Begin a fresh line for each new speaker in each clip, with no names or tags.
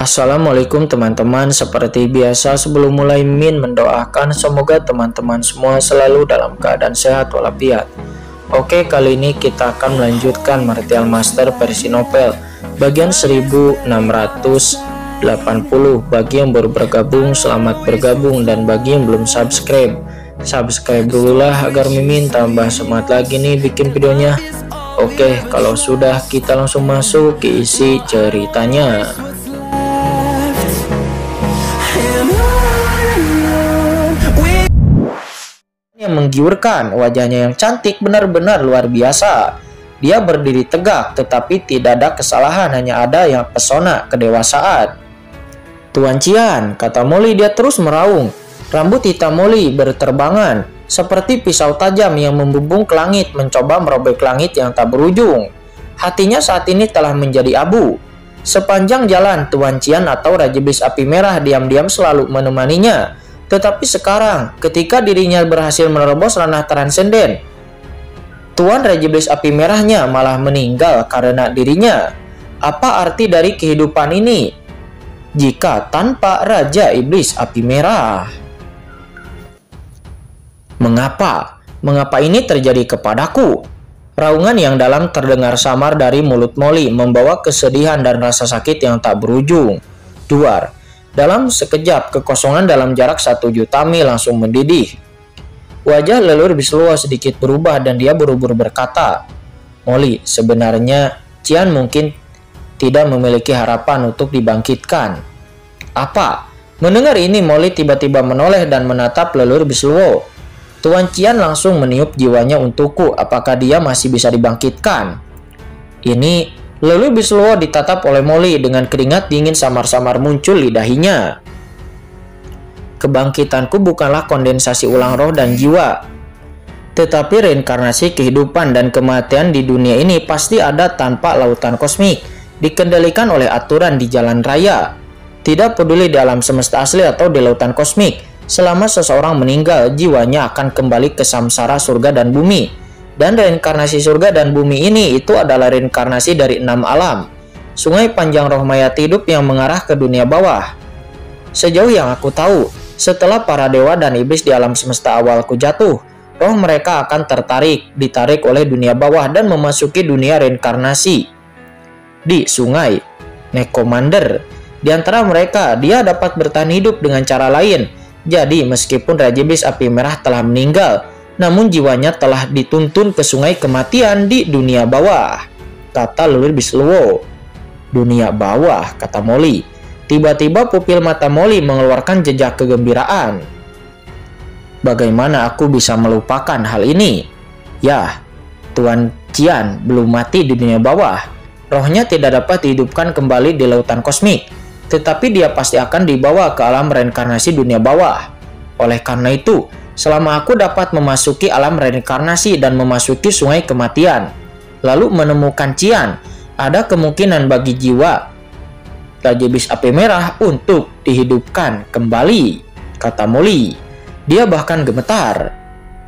Assalamualaikum teman-teman, seperti biasa sebelum mulai Min mendoakan semoga teman-teman semua selalu dalam keadaan sehat walafiat. Oke, kali ini kita akan melanjutkan Martial Master versi novel bagian 1680. Bagi yang baru bergabung, selamat bergabung, dan bagi yang belum subscribe dululah agar Mimin tambah semangat lagi nih bikin videonya. Oke, kalau sudah kita langsung masuk ke isi ceritanya. Yang menggiurkan, wajahnya yang cantik benar-benar luar biasa. Dia berdiri tegak tetapi tidak ada kesalahan, hanya ada yang pesona kedewasaan. Tuan Cian, kata Molly, dia terus meraung. Rambut hitam Molly berterbangan seperti pisau tajam yang membumbung ke langit, mencoba merobek langit yang tak berujung. Hatinya saat ini telah menjadi abu. Sepanjang jalan, Tuan Cian atau Raja Iblis Api Merah diam-diam selalu menemaninya. Tetapi sekarang, ketika dirinya berhasil menerobos ranah transenden, Tuan Raja Iblis Api Merahnya malah meninggal karena dirinya. Apa arti dari kehidupan ini jika tanpa Raja Iblis Api Merah? Mengapa ini terjadi kepadaku? Raungan yang dalam terdengar samar dari mulut Molly membawa kesedihan dan rasa sakit yang tak berujung. Duar. Dalam sekejap, kekosongan dalam jarak 1 juta mil langsung mendidih. Wajah Leluhur Bisluo sedikit berubah dan dia buru-buru berkata, Molly, sebenarnya Cian mungkin tidak memiliki harapan untuk dibangkitkan. Apa? Mendengar ini, Molly tiba-tiba menoleh dan menatap Leluhur Bisluo. Tuan Cian langsung meniup jiwanya untukku, apakah dia masih bisa dibangkitkan? Ini Leluhur Bisluo ditatap oleh Molly dengan keringat dingin samar-samar muncul di dahinya. Kebangkitanku bukanlah kondensasi ulang roh dan jiwa, tetapi reinkarnasi kehidupan dan kematian di dunia ini pasti ada tanpa lautan kosmik, dikendalikan oleh aturan di jalan raya. Tidak peduli di alam semesta asli atau di lautan kosmik, selama seseorang meninggal, jiwanya akan kembali ke samsara surga dan bumi. Dan reinkarnasi surga dan bumi ini itu adalah reinkarnasi dari 6 alam. Sungai panjang roh mayat hidup yang mengarah ke dunia bawah. Sejauh yang aku tahu, setelah para dewa dan iblis di alam semesta awalku jatuh, roh mereka akan ditarik oleh dunia bawah dan memasuki dunia reinkarnasi di sungai Necommander. Di antara mereka, dia dapat bertahan hidup dengan cara lain. Jadi, meskipun Raja Iblis Api Merah telah meninggal, namun jiwanya telah dituntun ke sungai kematian di dunia bawah, kata Leluhur Bisluo. Dunia bawah, kata Molly. Tiba-tiba pupil mata Molly mengeluarkan jejak kegembiraan. Bagaimana aku bisa melupakan hal ini? Ya, Tuan Cian belum mati di dunia bawah. Rohnya tidak dapat dihidupkan kembali di lautan kosmik, tetapi dia pasti akan dibawa ke alam reinkarnasi dunia bawah. Oleh karena itu, selama aku dapat memasuki alam reinkarnasi dan memasuki sungai kematian, lalu menemukan Cian, ada kemungkinan bagi jiwa Raja Iblis Api Merah untuk dihidupkan kembali, kata Molly. Dia bahkan gemetar.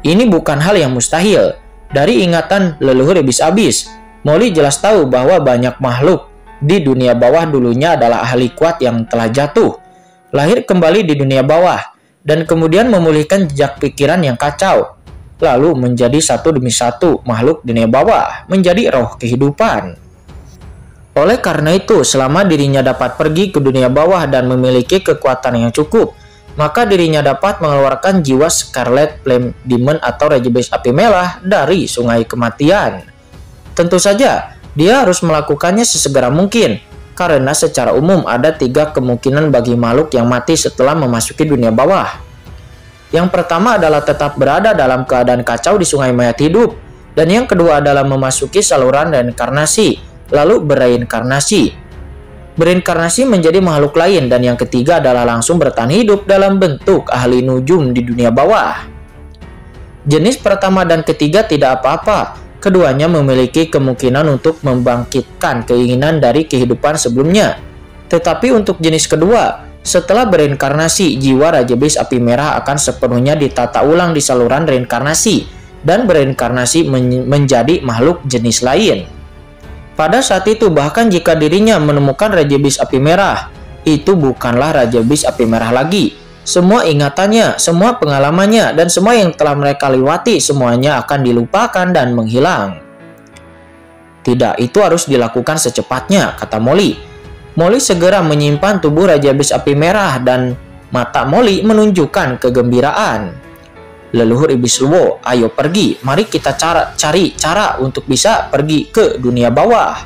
Ini bukan hal yang mustahil. Dari ingatan Leluhur Iblis Abis, Molly jelas tahu bahwa banyak makhluk di dunia bawah dulunya adalah ahli kuat yang telah jatuh, lahir kembali di dunia bawah, dan kemudian memulihkan jejak pikiran yang kacau, lalu menjadi satu demi satu makhluk dunia bawah, menjadi roh kehidupan. Oleh karena itu, selama dirinya dapat pergi ke dunia bawah dan memiliki kekuatan yang cukup, maka dirinya dapat mengeluarkan jiwa Scarlet Flame Demon atau Raja Iblis Api Merah dari sungai kematian. Tentu saja, dia harus melakukannya sesegera mungkin, karena secara umum ada 3 kemungkinan bagi makhluk yang mati setelah memasuki dunia bawah. Yang pertama adalah tetap berada dalam keadaan kacau di sungai mayat hidup, dan yang kedua adalah memasuki saluran reinkarnasi, lalu bereinkarnasi menjadi makhluk lain, dan yang ketiga adalah langsung bertahan hidup dalam bentuk ahli nujum di dunia bawah. Jenis pertama dan ketiga tidak apa-apa. Keduanya memiliki kemungkinan untuk membangkitkan keinginan dari kehidupan sebelumnya. Tetapi untuk jenis kedua, setelah bereinkarnasi, jiwa Raja Iblis Api Merah akan sepenuhnya ditata ulang di saluran reinkarnasi dan bereinkarnasi menjadi makhluk jenis lain. Pada saat itu, bahkan jika dirinya menemukan Raja Iblis Api Merah, itu bukanlah Raja Iblis Api Merah lagi. Semua ingatannya, semua pengalamannya, dan semua yang telah mereka lewati semuanya akan dilupakan dan menghilang. Tidak, itu harus dilakukan secepatnya, kata Molly. Molly segera menyimpan tubuh Raja Iblis Api Merah dan mata Molly menunjukkan kegembiraan. Leluhur Iblis Luo, ayo pergi, mari kita cari cara untuk bisa pergi ke dunia bawah,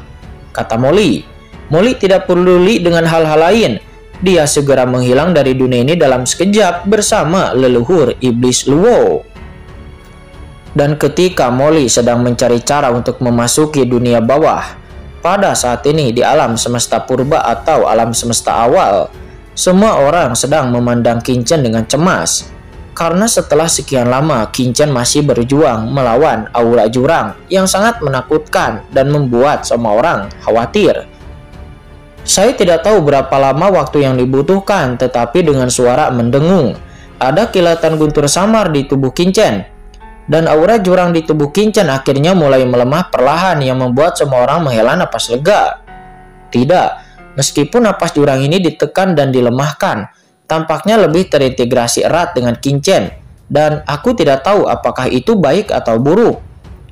kata Molly. Molly tidak peduli dengan hal-hal lain. Dia segera menghilang dari dunia ini dalam sekejap bersama leluhur Iblis Luo. Dan ketika Molly sedang mencari cara untuk memasuki dunia bawah, pada saat ini di alam semesta purba atau alam semesta awal, semua orang sedang memandang Qin-Chen dengan cemas. Karena setelah sekian lama Qin-Chen masih berjuang melawan aura jurang yang sangat menakutkan dan membuat semua orang khawatir. Saya tidak tahu berapa lama waktu yang dibutuhkan, tetapi dengan suara mendengung, ada kilatan guntur samar di tubuh Qin-Chen. Dan aura jurang di tubuh Qin-Chen akhirnya mulai melemah perlahan yang membuat semua orang menghela napas lega. Tidak, meskipun napas jurang ini ditekan dan dilemahkan, tampaknya lebih terintegrasi erat dengan Qin-Chen. Dan aku tidak tahu apakah itu baik atau buruk,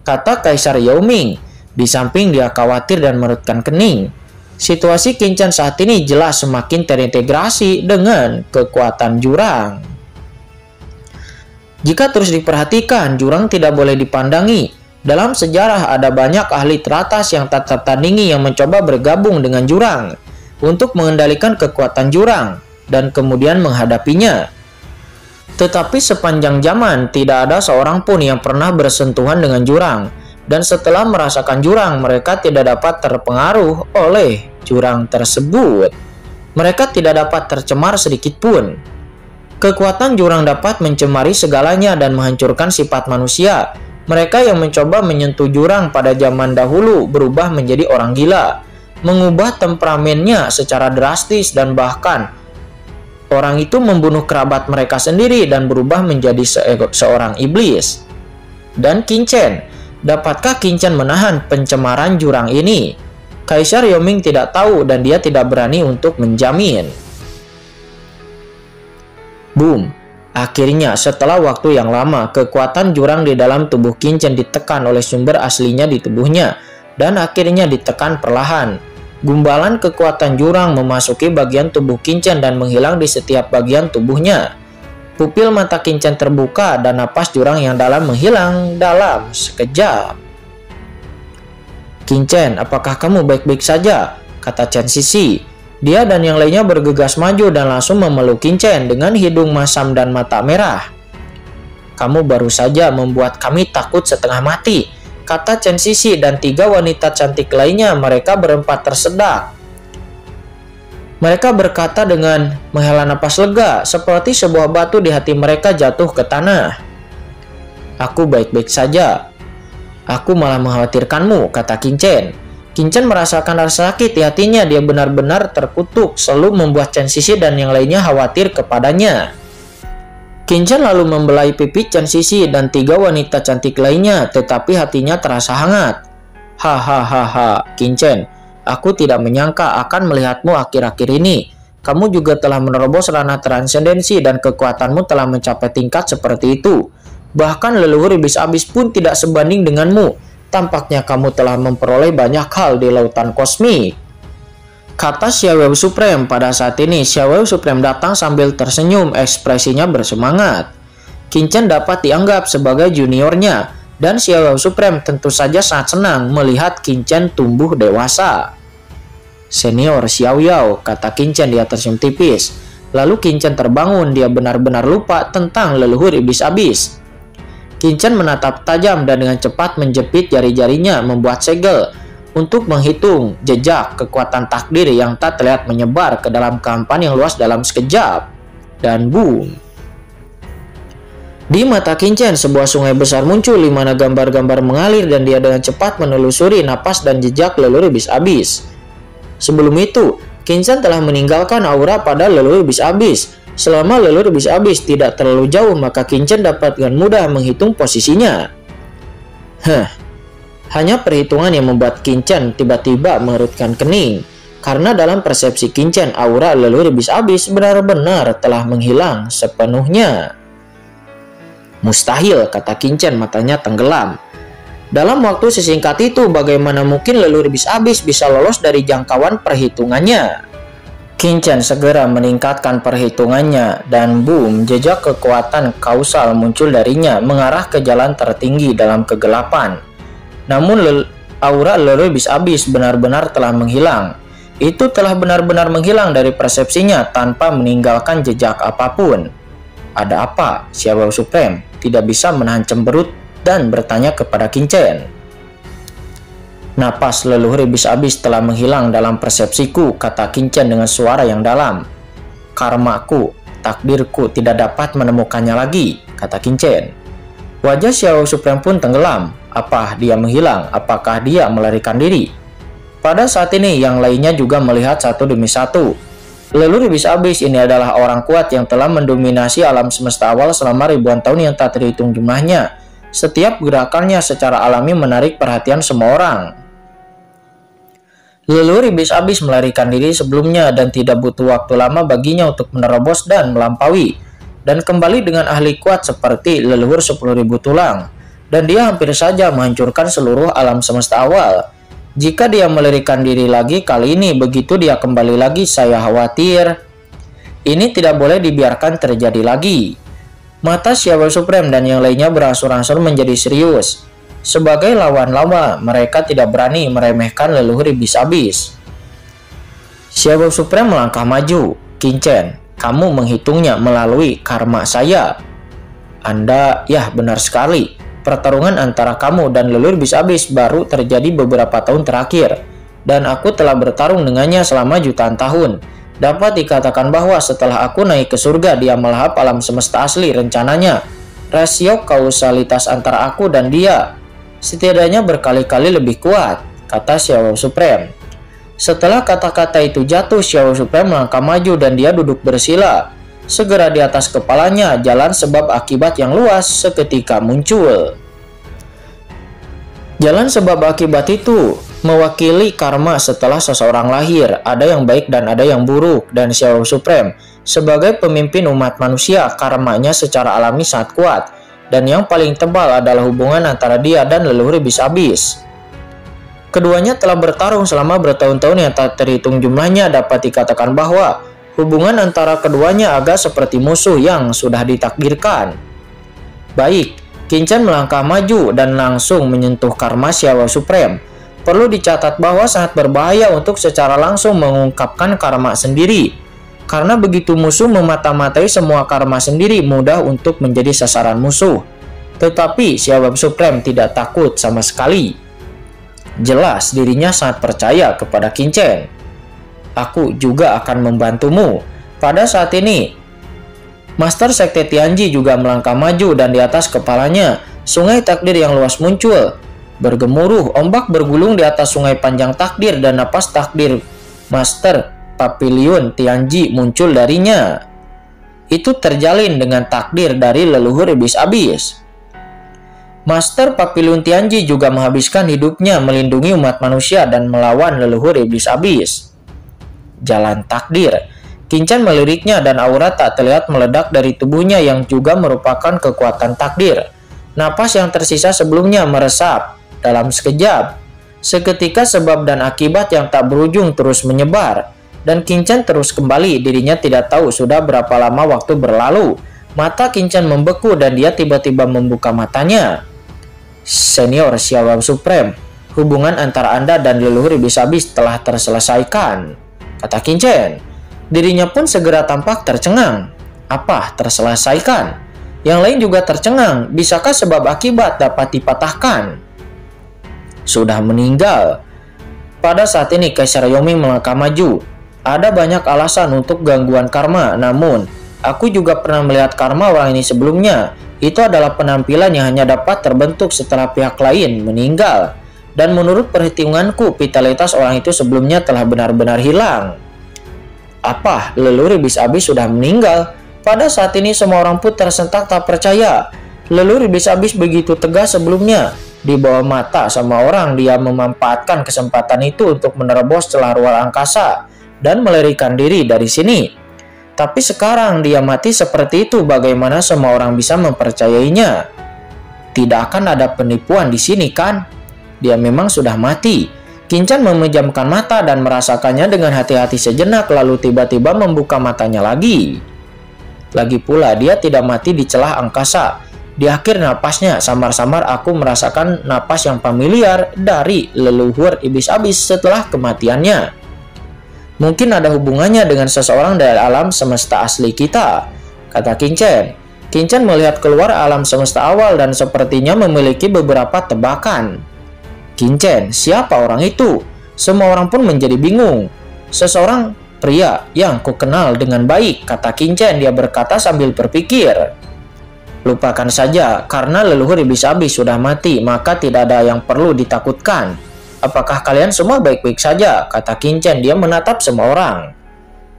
kata Kaisar Yao Ming. Di samping dia khawatir dan merutkan kening. Situasi Qin-Chen saat ini jelas semakin terintegrasi dengan kekuatan jurang. Jika terus diperhatikan, jurang tidak boleh dipandangi. Dalam sejarah ada banyak ahli teratas yang tak tertandingi yang mencoba bergabung dengan jurang untuk mengendalikan kekuatan jurang dan kemudian menghadapinya. Tetapi sepanjang zaman tidak ada seorang pun yang pernah bersentuhan dengan jurang. Dan setelah merasakan jurang, mereka tidak dapat terpengaruh oleh jurang tersebut. Mereka tidak dapat tercemar sedikit pun. Kekuatan jurang dapat mencemari segalanya dan menghancurkan sifat manusia. Mereka yang mencoba menyentuh jurang pada zaman dahulu berubah menjadi orang gila, mengubah temperamennya secara drastis, dan bahkan orang itu membunuh kerabat mereka sendiri dan berubah menjadi seorang iblis. Dan Qin-Chen, dapatkah Qin-Chen menahan pencemaran jurang ini? Kaisar Yao Ming tidak tahu dan dia tidak berani untuk menjamin. Boom! Akhirnya setelah waktu yang lama, kekuatan jurang di dalam tubuh Qin-Chen ditekan oleh sumber aslinya di tubuhnya dan akhirnya ditekan perlahan. Gumbalan kekuatan jurang memasuki bagian tubuh Qin-Chen dan menghilang di setiap bagian tubuhnya. Pupil mata Qin-Chen terbuka dan napas jurang yang dalam menghilang dalam sekejap. Qin-Chen, apakah kamu baik-baik saja? Kata Chen Sisi. Dia dan yang lainnya bergegas maju dan langsung memeluk Qin-Chen dengan hidung masam dan mata merah. Kamu baru saja membuat kami takut setengah mati, kata Chen Sisi dan 3 wanita cantik lainnya. Mereka berempat tersedak. Mereka berkata dengan menghela napas lega, seperti sebuah batu di hati mereka jatuh ke tanah. Aku baik-baik saja. Aku malah mengkhawatirkanmu, kata Qin-Chen. Qin-Chen merasakan rasa sakit di hatinya. Dia benar-benar terkutuk, selalu membuat Chen Sisi dan yang lainnya khawatir kepadanya. Qin-Chen lalu membelai pipi Chen Sisi dan 3 wanita cantik lainnya, tetapi hatinya terasa hangat. Hahaha, Qin-Chen, aku tidak menyangka akan melihatmu akhir-akhir ini. Kamu juga telah menerobos ranah transendensi dan kekuatanmu telah mencapai tingkat seperti itu. Bahkan leluhur iblis abis pun tidak sebanding denganmu. Tampaknya kamu telah memperoleh banyak hal di lautan kosmik, kata Xiaowei Supreme. Pada saat ini Xiaowei Supreme datang sambil tersenyum, ekspresinya bersemangat. Qin-Chen dapat dianggap sebagai juniornya dan Xiaowei Supreme tentu saja sangat senang melihat Qin-Chen tumbuh dewasa. Senior Xiao Yao, kata Qin-Chen. Dia tersenyum tipis. Lalu Qin-Chen terbangun. Dia benar-benar lupa tentang leluhur iblis abis. Qin-Chen menatap tajam dan dengan cepat menjepit jari-jarinya membuat segel untuk menghitung jejak kekuatan takdir yang tak terlihat menyebar ke dalam kehampaan yang luas dalam sekejap. Dan boom! Di mata Qin-Chen, sebuah sungai besar muncul di mana gambar-gambar mengalir dan dia dengan cepat menelusuri napas dan jejak leluhur iblis abis. Sebelum itu, Qin-Chen telah meninggalkan aura pada leluhur iblis abis. Selama leluhur iblis abis tidak terlalu jauh, maka Qin-Chen dapat dengan mudah menghitung posisinya. Hanya perhitungan yang membuat Qin-Chen tiba-tiba mengerutkan kening. Karena dalam persepsi Qingchen, aura leluhur iblis abis benar-benar telah menghilang sepenuhnya. Mustahil, kata Qingchen, matanya tenggelam. Dalam waktu sesingkat itu, bagaimana mungkin leluhur iblis abis bisa lolos dari jangkauan perhitungannya? Qingchen segera meningkatkan perhitungannya, dan boom, jejak kekuatan kausal muncul darinya mengarah ke jalan tertinggi dalam kegelapan. Namun aura leluhur iblis abis benar-benar telah menghilang. Itu telah benar-benar menghilang dari persepsinya tanpa meninggalkan jejak apapun. Ada apa? Xiao Supreme tidak bisa menahan cemberut dan bertanya kepada Qingchen. Napas leluhur iblis abis telah menghilang dalam persepsiku, kata Qingchen dengan suara yang dalam. Karmaku, takdirku tidak dapat menemukannya lagi, kata Qingchen. Wajah Xiao Supreme pun tenggelam. Apa dia menghilang? Apakah dia melarikan diri? Pada saat ini yang lainnya juga melihat satu demi satu. Leluhur iblis abis ini adalah orang kuat yang telah mendominasi alam semesta awal selama ribuan tahun yang tak terhitung jumlahnya. Setiap gerakannya secara alami menarik perhatian semua orang. Leluhur iblis abis melarikan diri sebelumnya dan tidak butuh waktu lama baginya untuk menerobos dan melampaui. Dan kembali dengan ahli kuat seperti leluhur 10.000 tulang. Dan dia hampir saja menghancurkan seluruh alam semesta awal. Jika dia melarikan diri lagi kali ini, begitu dia kembali lagi, saya khawatir ini tidak boleh dibiarkan terjadi lagi. Mata Xiao Supreme dan yang lainnya berangsur-angsur menjadi serius. Sebagai lawan-lawan, mereka tidak berani meremehkan leluhur iblis abis. Xiao Supreme melangkah maju. Qingchen, kamu menghitungnya melalui karma saya. Anda, ya benar sekali. Pertarungan antara kamu dan leluhur iblis abis baru terjadi beberapa tahun terakhir. Dan aku telah bertarung dengannya selama jutaan tahun. Dapat dikatakan bahwa setelah aku naik ke surga, dia melahap alam semesta asli. Rencananya, rasio kausalitas antara aku dan dia setidaknya berkali-kali lebih kuat, kata Xiao Supreme. Setelah kata-kata itu jatuh, Xiao Supreme melangkah maju dan dia duduk bersila. Segera di atas kepalanya, jalan sebab akibat yang luas seketika muncul. Jalan sebab akibat itu mewakili karma setelah seseorang lahir. Ada yang baik dan ada yang buruk. Dan Xiao Supreme sebagai pemimpin umat manusia, karmanya secara alami sangat kuat. Dan yang paling tebal adalah hubungan antara dia dan leluhur iblis abis. Keduanya telah bertarung selama bertahun-tahun yang tak terhitung jumlahnya. Dapat dikatakan bahwa hubungan antara keduanya agak seperti musuh yang sudah ditakdirkan. Baik, Qingchen melangkah maju dan langsung menyentuh karma Xiao Supreme. Perlu dicatat bahwa sangat berbahaya untuk secara langsung mengungkapkan karma sendiri. Karena begitu musuh memata-matai semua karma sendiri, mudah untuk menjadi sasaran musuh. Tetapi Xiao Supreme tidak takut sama sekali. Jelas dirinya sangat percaya kepada Qingchen. Aku juga akan membantumu. Pada saat ini, Master Sekte Tianji juga melangkah maju dan di atas kepalanya, sungai takdir yang luas muncul. Bergemuruh, ombak bergulung di atas sungai panjang takdir dan napas takdir Master Pavilion Tianji muncul darinya. Itu terjalin dengan takdir dari leluhur iblis abis. Master Pavilion Tianji juga menghabiskan hidupnya melindungi umat manusia dan melawan leluhur iblis abis. Jalan takdir. Qingchen meliriknya dan aura tak terlihat meledak dari tubuhnya yang juga merupakan kekuatan takdir. Napas yang tersisa sebelumnya meresap dalam sekejap. Seketika sebab dan akibat yang tak berujung terus menyebar. Dan Qingchen terus kembali, dirinya tidak tahu sudah berapa lama waktu berlalu. Mata Qingchen membeku dan dia tiba-tiba membuka matanya. Senior Xiao Supreme, hubungan antara Anda dan leluhur iblis abis telah terselesaikan, kata Qingchen. Dirinya pun segera tampak tercengang. Apa terselesaikan? Yang lain juga tercengang. Bisakah sebab akibat dapat dipatahkan? Sudah meninggal. Pada saat ini Kaisar Yongming melangkah maju. Ada banyak alasan untuk gangguan karma. Namun, aku juga pernah melihat karma orang ini sebelumnya. Itu adalah penampilan yang hanya dapat terbentuk setelah pihak lain meninggal. Dan menurut perhitunganku, vitalitas orang itu sebelumnya telah benar-benar hilang. Apa? Leluhur iblis abis sudah meninggal? Pada saat ini semua orang pun tersentak tak percaya. Leluhur iblis abis begitu tegas sebelumnya. Di bawah mata sama orang, dia memanfaatkan kesempatan itu untuk menerobos celah ruang angkasa dan melarikan diri dari sini. Tapi sekarang dia mati seperti itu, bagaimana semua orang bisa mempercayainya? Tidak akan ada penipuan di sini kan? Dia memang sudah mati. Kinchan memejamkan mata dan merasakannya dengan hati-hati sejenak, lalu tiba-tiba membuka matanya lagi. Lagi pula dia tidak mati di celah angkasa. Di akhir napasnya, samar-samar aku merasakan napas yang familiar dari leluhur iblis abis setelah kematiannya. Mungkin ada hubungannya dengan seseorang dari alam semesta asli kita, kata Kinchan. Kinchan melihat keluar alam semesta awal dan sepertinya memiliki beberapa tebakan. Kinchan, siapa orang itu? Semua orang pun menjadi bingung. Seseorang pria yang kukenal dengan baik, kata Kinchan. Dia berkata sambil berpikir. Lupakan saja, karena leluhur iblis abis sudah mati, maka tidak ada yang perlu ditakutkan. Apakah kalian semua baik-baik saja? Kata Kinchan. Dia menatap semua orang.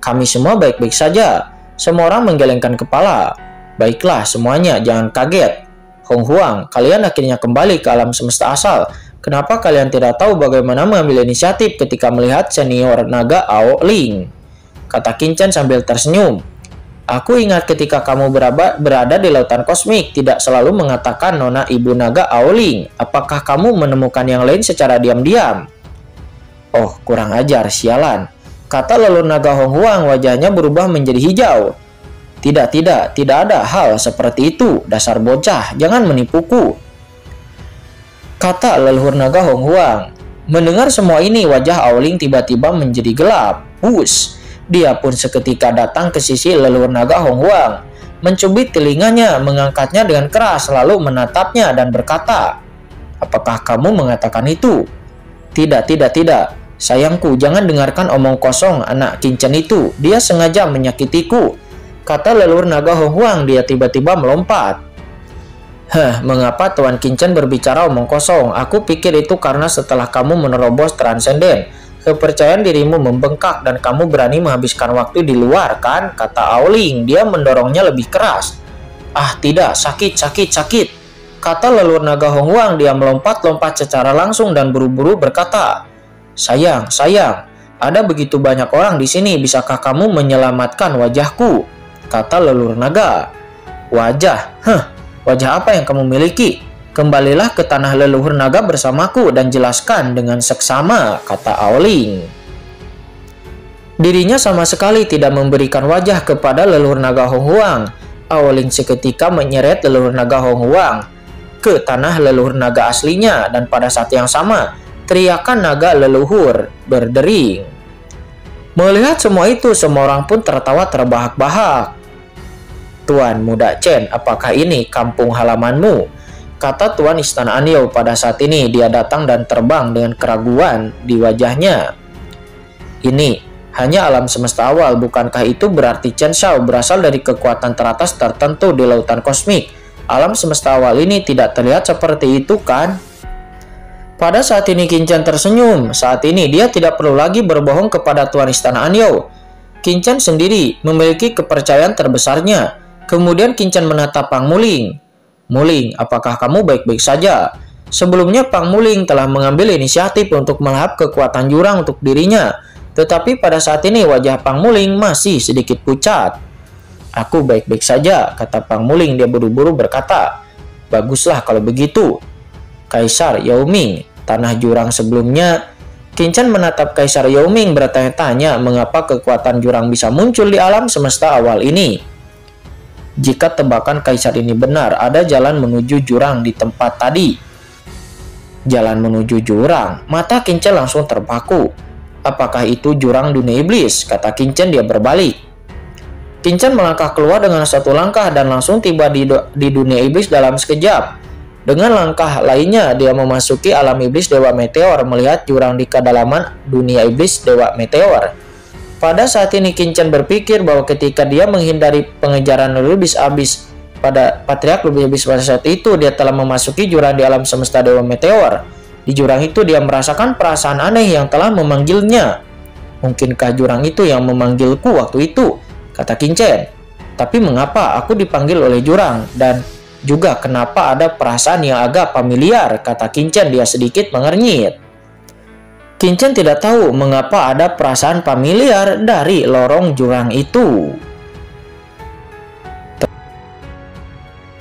Kami semua baik-baik saja. Semua orang menggelengkan kepala. Baiklah semuanya, jangan kaget. Hong Huang, kalian akhirnya kembali ke alam semesta asal. Kenapa kalian tidak tahu bagaimana mengambil inisiatif ketika melihat senior naga Ao Ling? Kata Kinchan sambil tersenyum. Aku ingat ketika kamu berada di lautan kosmik, tidak selalu mengatakan nona ibu naga Ao Ling. Apakah kamu menemukan yang lain secara diam-diam? Oh, kurang ajar, sialan. Kata leluhur naga Hong Huang, wajahnya berubah menjadi hijau. Tidak ada hal seperti itu, dasar bocah, jangan menipuku. Kata leluhur naga Hong Huang. Mendengar semua ini, wajah Ao Ling tiba-tiba menjadi gelap. Hus! Dia pun seketika datang ke sisi leluhur naga Hong Huang, mencubit telinganya, mengangkatnya dengan keras, lalu menatapnya dan berkata, apakah kamu mengatakan itu? Tidak. Sayangku, jangan dengarkan omong kosong anak Kinchan itu. Dia sengaja menyakitiku. Kata leluhur naga Hong Huang. Dia tiba-tiba melompat. Mengapa Tuan Kinchan berbicara omong kosong? Aku pikir itu karena setelah kamu menerobos transenden, kepercayaan dirimu membengkak dan kamu berani menghabiskan waktu di luar, kan? Kata Ao Ling. Dia mendorongnya lebih keras. Ah tidak, sakit. Kata leluhur naga Hong Huang. Dia melompat-lompat secara langsung dan buru-buru berkata, Sayang, ada begitu banyak orang di sini. Bisakah kamu menyelamatkan wajahku? Kata leluhur naga. Wajah? Wajah apa yang kamu miliki? Kembalilah ke tanah leluhur naga bersamaku dan jelaskan dengan seksama, kata Ao Ling. Dirinya sama sekali tidak memberikan wajah kepada leluhur naga Hong Huang. Ao Ling seketika menyeret leluhur naga Hong Huang ke tanah leluhur naga aslinya, dan pada saat yang sama, teriakan naga leluhur berdering. Melihat semua itu, semua orang pun tertawa terbahak-bahak. Tuan Muda Chen, apakah ini kampung halamanmu? Kata Tuan Istana Anyou. Pada saat ini dia datang dan terbang dengan keraguan di wajahnya. Ini hanya alam semesta awal, bukankah itu berarti Chen Shao berasal dari kekuatan teratas tertentu di lautan kosmik? Alam semesta awal ini tidak terlihat seperti itu, kan? Pada saat ini Kinchan tersenyum. Saat ini dia tidak perlu lagi berbohong kepada Tuan Istana Anyou. Kinchan sendiri memiliki kepercayaan terbesarnya. Kemudian Kinchan menatap Pang Muling. Muling, apakah kamu baik-baik saja? Sebelumnya Pang Muling telah mengambil inisiatif untuk melahap kekuatan jurang untuk dirinya. Tetapi pada saat ini wajah Pang Muling masih sedikit pucat. Aku baik-baik saja, kata Pang Muling. Dia buru-buru berkata, baguslah kalau begitu. Kaisar Yao Ming, tanah jurang sebelumnya. Kinchan menatap Kaisar Yao Ming bertanya-tanya mengapa kekuatan jurang bisa muncul di alam semesta awal ini. Jika tebakan Kaisar ini benar, ada jalan menuju jurang di tempat tadi. Jalan menuju jurang? Mata Kinchan langsung terpaku. Apakah itu jurang dunia iblis? Kata Kinchan. Dia berbalik. Kinchan melangkah keluar dengan satu langkah dan langsung tiba di dunia iblis dalam sekejap. Dengan langkah lainnya, dia memasuki alam iblis Dewa Meteor, melihat jurang di kedalaman dunia iblis Dewa Meteor. Pada saat ini Kinchan berpikir bahwa ketika dia menghindari pengejaran leluhur iblis abis pada Patriark leluhur iblis pada saat itu, dia telah memasuki jurang di alam semesta Dewa Meteor. Di jurang itu dia merasakan perasaan aneh yang telah memanggilnya. Mungkinkah jurang itu yang memanggilku waktu itu? Kata Kinchan. Tapi mengapa aku dipanggil oleh jurang? Dan juga kenapa ada perasaan yang agak familiar, kata Qin Chen. Dia sedikit mengernyit. Qin Chen tidak tahu mengapa ada perasaan familiar dari lorong jurang itu.